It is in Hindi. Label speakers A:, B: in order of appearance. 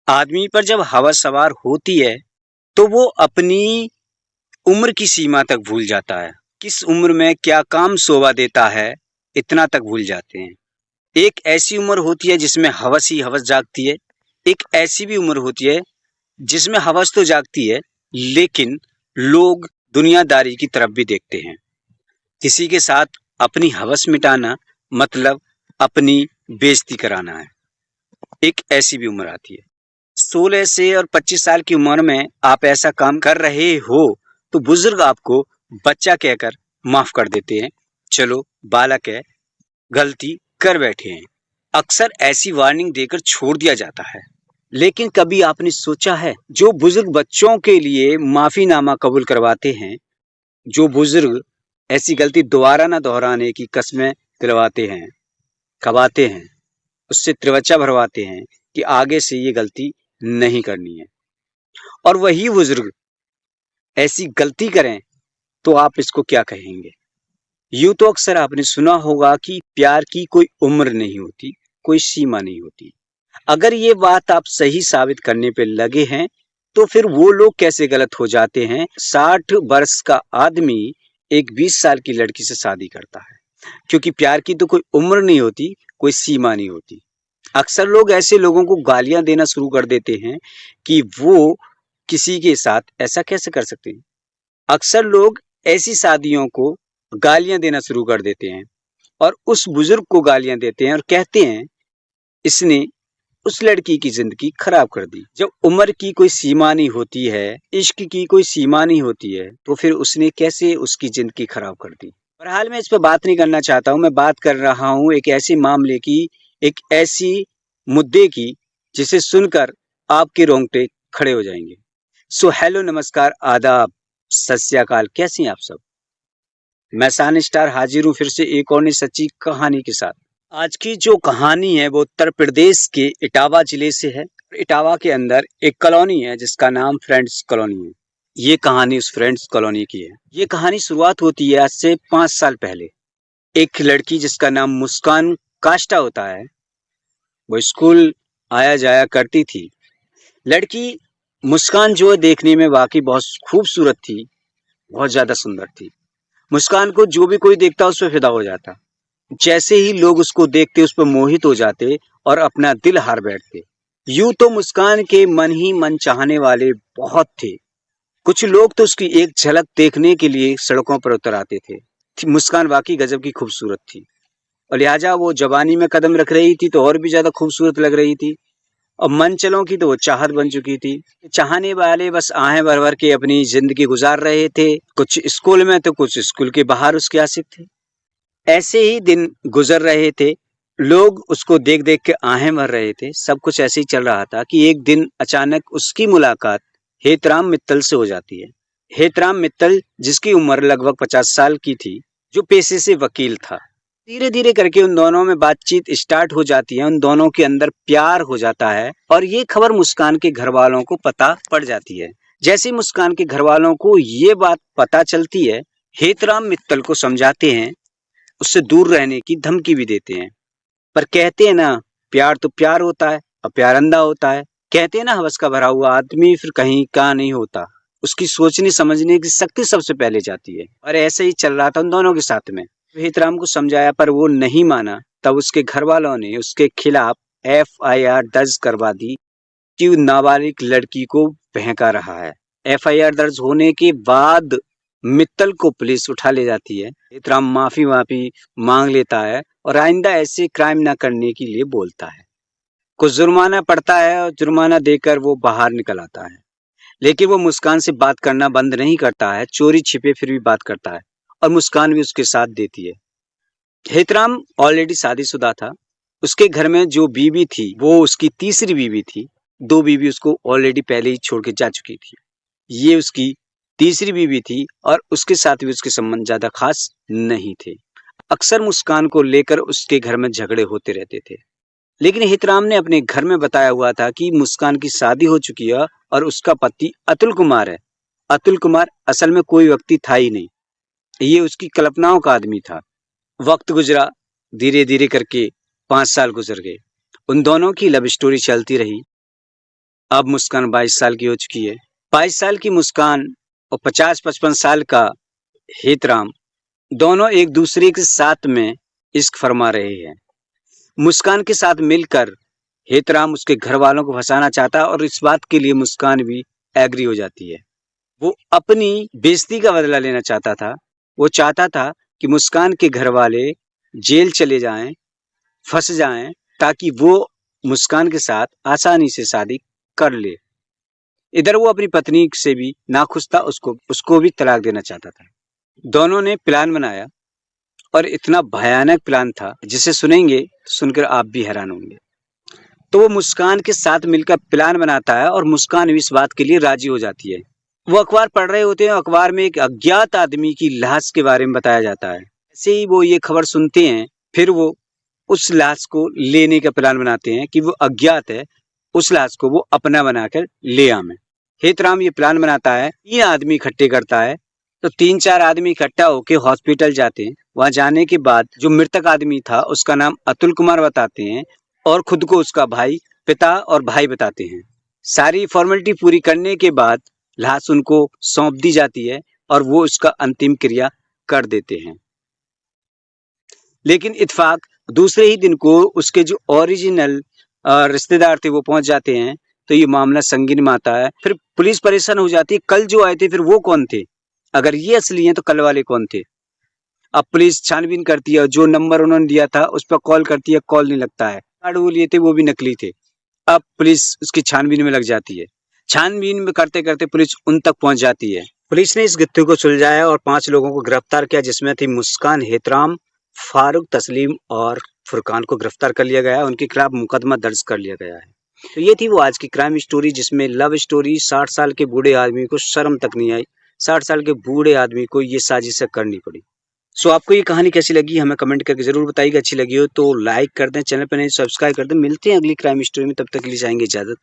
A: आदमी पर जब हवस सवार होती है तो वो अपनी उम्र की सीमा तक भूल जाता है। किस उम्र में क्या काम शोभा देता है, इतना तक भूल जाते हैं। एक ऐसी उम्र होती है जिसमें हवस ही हवस जागती है। एक ऐसी भी उम्र होती है जिसमें हवस तो जागती है, लेकिन लोग दुनियादारी की तरफ भी देखते हैं। किसी के साथ अपनी हवस मिटाना मतलब अपनी बेइज्जती कराना है। एक ऐसी भी उम्र आती है। 16 से और 25 साल की उम्र में आप ऐसा काम कर रहे हो तो बुजुर्ग आपको बच्चा कहकर माफ कर देते हैं। चलो बालक है, गलती कर बैठे हैं। अक्सर ऐसी वार्निंग देकर छोड़ दिया जाता है। लेकिन कभी आपने सोचा है, जो बुजुर्ग बच्चों के लिए माफीनामा कबूल करवाते हैं, जो बुजुर्ग ऐसी गलती दोबारा न दोहराने की कस्में दिलवाते हैं, खवाते हैं, उससे त्रिवच्चा भरवाते हैं कि आगे से ये गलती नहीं करनी है, और वही बुजुर्ग ऐसी गलती करें तो आप इसको क्या कहेंगे? यूं तो अक्सर आपने सुना होगा कि प्यार की कोई उम्र नहीं होती, कोई सीमा नहीं होती। अगर ये बात आप सही साबित करने पे लगे हैं तो फिर वो लोग कैसे गलत हो जाते हैं? 60 वर्ष का आदमी एक 20 साल की लड़की से शादी करता है, क्योंकि प्यार की तो कोई उम्र नहीं होती, कोई सीमा नहीं होती। अक्सर लोग ऐसे लोगों को गालियां देना शुरू कर देते हैं कि वो किसी के साथ ऐसा कैसे कर सकते हैं। अक्सर लोग ऐसी शादियों को गालियां देना शुरू कर देते हैं और उस बुजुर्ग को गालियां देते हैं और कहते हैं इसने उस लड़की की जिंदगी खराब कर दी। जब उम्र की कोई सीमा नहीं होती है, इश्क की कोई सीमा नहीं होती है, तो फिर उसने कैसे उसकी जिंदगी खराब कर दी। बहरहाल मैं इस पर बात नहीं करना चाहता हूँ। मैं बात कर रहा हूँ एक ऐसे मामले की, एक ऐसी मुद्दे की जिसे सुनकर आपके रोंगटे खड़े हो जाएंगे। सो हेलो, नमस्कार, आदाब, सत श्री अकाल। कैसे हैं आप सब? मैं सान स्टार हाजिर हूँ फिर से एक और नई सच्ची कहानी के साथ। आज की जो कहानी है वो उत्तर प्रदेश के इटावा जिले से है। इटावा के अंदर एक कॉलोनी है जिसका नाम फ्रेंड्स कॉलोनी है। ये कहानी उस फ्रेंड्स कॉलोनी की है। ये कहानी शुरुआत होती है आज से 5 साल पहले। एक लड़की जिसका नाम मुस्कान काष्टा होता है, वो स्कूल आया जाया करती थी। लड़की मुस्कान जो है देखने में वाकई बहुत खूबसूरत थी, बहुत ज्यादा सुंदर थी। मुस्कान को जो भी कोई देखता उस पर फिदा हो जाता। जैसे ही लोग उसको देखते उस पर मोहित हो जाते और अपना दिल हार बैठते। यूं तो मुस्कान के मन ही मन चाहने वाले बहुत थे। कुछ लोग तो उसकी एक झलक देखने के लिए सड़कों पर उतर आते थे। मुस्कान वाकई गजब की खूबसूरत थी और लिहाजा वो जवानी में कदम रख रही थी तो और भी ज्यादा खूबसूरत लग रही थी। और मनचलों की तो वो चाहत बन चुकी थी। चाहने वाले बस आहें भर भर के अपनी जिंदगी गुजार रहे थे। कुछ स्कूल में तो कुछ स्कूल के बाहर उसके आशिक थे। ऐसे ही दिन गुजर रहे थे। लोग उसको देख देख के आहें भर रहे थे। सब कुछ ऐसे ही चल रहा था कि एक दिन अचानक उसकी मुलाकात हेतराम मित्तल से हो जाती है। हेतराम मित्तल, जिसकी उम्र लगभग 50 साल की थी, जो पेशे से वकील था। धीरे धीरे करके उन दोनों में बातचीत स्टार्ट हो जाती है। उन दोनों के अंदर प्यार हो जाता है और ये खबर मुस्कान के घर वालों को पता पड़ जाती है। जैसे मुस्कान के घर वालों को ये बात पता चलती है, हेतराम मित्तल को समझाते हैं, उससे दूर रहने की धमकी भी देते हैं। पर कहते हैं ना, प्यार तो प्यार होता है और प्यार अंधा होता है। कहते हैं ना, हवस का भरा हुआ आदमी फिर कहीं का नहीं होता। उसकी सोचने समझने की शक्ति सबसे पहले जाती है। और ऐसे ही चल रहा था उन दोनों के साथ में। हेतराम को समझाया पर वो नहीं माना। तब उसके घर वालों ने उसके खिलाफ FIR दर्ज करवा दी कि नाबालिग लड़की को बहका रहा है। FIR दर्ज होने के बाद मित्तल को पुलिस उठा ले जाती है। हेतराम माफी मांग लेता है और आइंदा ऐसे क्राइम न करने के लिए बोलता है। कुछ जुर्माना पड़ता है और जुर्माना देकर वो बाहर निकल आता है। लेकिन वो मुस्कान से बात करना बंद नहीं करता है। चोरी छिपे फिर भी बात करता है और मुस्कान भी उसके साथ देती है। हेतराम ऑलरेडी शादीशुदा था। उसके घर में जो बीवी थी वो उसकी तीसरी बीवी थी। 2 बीवी उसको ऑलरेडी पहले ही छोड़ के जा चुकी थी। ये उसकी तीसरी बीवी थी और उसके साथ भी उसके संबंध ज्यादा खास नहीं थे। अक्सर मुस्कान को लेकर उसके घर में झगड़े होते रहते थे। लेकिन हेतराम ने अपने घर में बताया हुआ था कि मुस्कान की शादी हो चुकी है और उसका पति अतुल कुमार है। अतुल कुमार असल में कोई व्यक्ति था ही नहीं, ये उसकी कल्पनाओं का आदमी था। वक्त गुजरा, धीरे धीरे करके 5 साल गुजर गए। उन दोनों की लव स्टोरी चलती रही। अब मुस्कान 22 साल की हो चुकी है। 22 साल की मुस्कान और 50-55 साल का हेतराम दोनों एक दूसरे के साथ में इश्क फरमा रहे हैं। मुस्कान के साथ मिलकर हेतराम उसके घर वालों को फंसाना चाहता है और इस बात के लिए मुस्कान भी एग्री हो जाती है। वो अपनी बेइज्जती का बदला लेना चाहता था। वो चाहता था कि मुस्कान के घर वाले जेल चले जाएं, फंस जाएं, ताकि वो मुस्कान के साथ आसानी से शादी कर ले। इधर वो अपनी पत्नी से भी नाखुश था, उसको भी तलाक देना चाहता था। दोनों ने प्लान बनाया और इतना भयानक प्लान था जिसे सुनेंगे तो सुनकर आप भी हैरान होंगे। तो वो मुस्कान के साथ मिलकर प्लान बनाता है और मुस्कान भी इस बात के लिए राजी हो जाती है। वो अखबार पढ़ रहे होते हैं, अखबार में एक अज्ञात आदमी की लाश के बारे में बताया जाता है। ऐसे ही वो ये खबर सुनते हैं, फिर वो उस लाश को लेने का प्लान बनाते हैं कि वो अज्ञात है, उस लाश को वो अपना बनाकर ले आवे। हेतराम ये प्लान बनाता है, 3 आदमी इकट्ठे करता है। तो 3-4 आदमी इकट्ठा होकर हॉस्पिटल जाते हैं। वहां जाने के बाद जो मृतक आदमी था उसका नाम अतुल कुमार बताते हैं और खुद को उसका भाई, पिता और भाई बताते हैं। सारी फॉर्मेलिटी पूरी करने के बाद लाश उनको सौंप दी जाती है और वो उसका अंतिम क्रिया कर देते हैं। लेकिन इत्तेफाक दूसरे ही दिन को उसके जो ओरिजिनल रिश्तेदार थे वो पहुंच जाते हैं। तो ये मामला संगीन में आता है। फिर पुलिस परेशान हो जाती है, कल जो आए थे फिर वो कौन थे? अगर ये असली हैं तो कल वाले कौन थे? अब पुलिस छानबीन करती है और जो नंबर उन्होंने दिया था उस पर कॉल करती है, कॉल नहीं लगता है। कार्ड वो लिए थे वो भी नकली थे। अब पुलिस उसकी छानबीन में लग जाती है। छानबीन में करते करते पुलिस उन तक पहुंच जाती है। पुलिस ने इस गुत्थे को सुलझाया और 5 लोगों को गिरफ्तार किया, जिसमें थी मुस्कान, हेतराम, फारूक, तस्लीम और फुरकान को गिरफ्तार कर लिया गया। उनके खिलाफ मुकदमा दर्ज कर लिया गया है। तो ये थी वो आज की क्राइम स्टोरी, जिसमें लव स्टोरी। 60 साल के बूढ़े आदमी को शर्म तक नहीं आई। 60 साल के बूढ़े आदमी को ये साजिश करनी पड़ी। सो आपको ये कहानी कैसी लगी हमें कमेंट करके जरूर बताइएगा। अच्छी लगी हो तो लाइक कर दें, चैनल पर नहीं सब्सक्राइब कर दें। मिलते हैं अगली क्राइम स्टोरी में, तब तक के लिए चाहेंगे इजाजत।